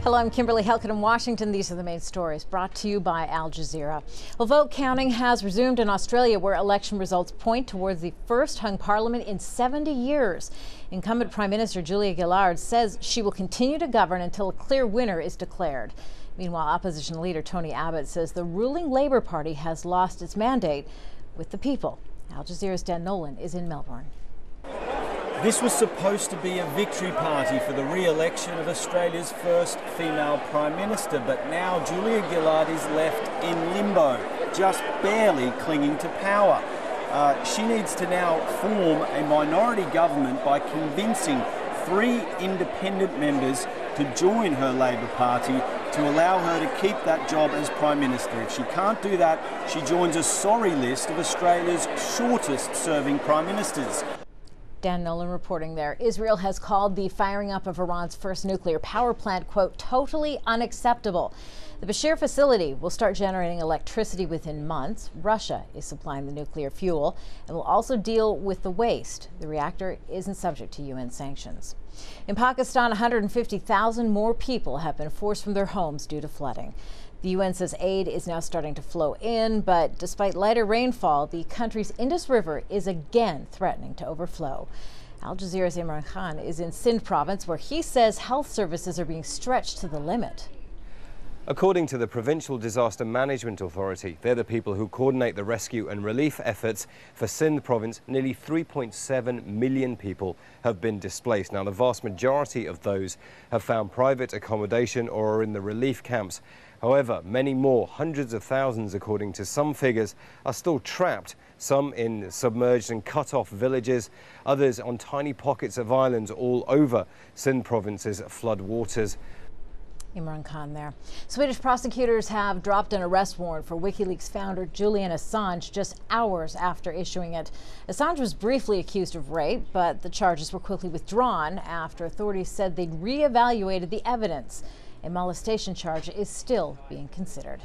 Hello, I'm Kimberly Helkett in Washington. These are the main stories brought to you by Al Jazeera. Well, vote counting has resumed in Australia, where election results point towards the first hung parliament in 70 years. Incumbent Prime Minister Julia Gillard says she will continue to govern until a clear winner is declared. Meanwhile, opposition leader Tony Abbott says the ruling Labour Party has lost its mandate with the people. Al Jazeera's Dan Nolan is in Melbourne. This was supposed to be a victory party for the re-election of Australia's first female Prime Minister, but now Julia Gillard is left in limbo, just barely clinging to power. She needs to now form a minority government by convincing 3 independent members to join her Labor Party to allow her to keep that job as Prime Minister. If she can't do that, she joins a sorry list of Australia's shortest serving Prime Ministers. Dan Nolan reporting there. Israel has called the firing up of Iran's first nuclear power plant, quote, totally unacceptable. The Bashir facility will start generating electricity within months. Russia is supplying the nuclear fuel and will also deal with the waste. The reactor isn't subject to UN sanctions. In Pakistan, 150,000 more people have been forced from their homes due to flooding. The UN says aid is now starting to flow in, but despite lighter rainfall, the country's Indus River is again threatening to overflow. Al Jazeera's Imran Khan is in Sindh province, where he says health services are being stretched to the limit. According to the Provincial Disaster Management Authority, they're the people who coordinate the rescue and relief efforts for Sindh province. Nearly 3.7 million people have been displaced. Now, the vast majority of those have found private accommodation or are in the relief camps. However, many more, hundreds of thousands according to some figures, are still trapped, some in submerged and cut-off villages, others on tiny pockets of islands all over Sindh province's flood waters. Imran Khan there. Swedish prosecutors have dropped an arrest warrant for WikiLeaks founder Julian Assange just hours after issuing it. Assange was briefly accused of rape, but the charges were quickly withdrawn after authorities said they'd re-evaluated the evidence. A molestation charge is still being considered.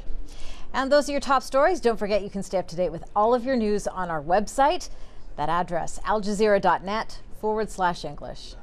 And those are your top stories. Don't forget you can stay up to date with all of your news on our website. That address, aljazeera.net/English.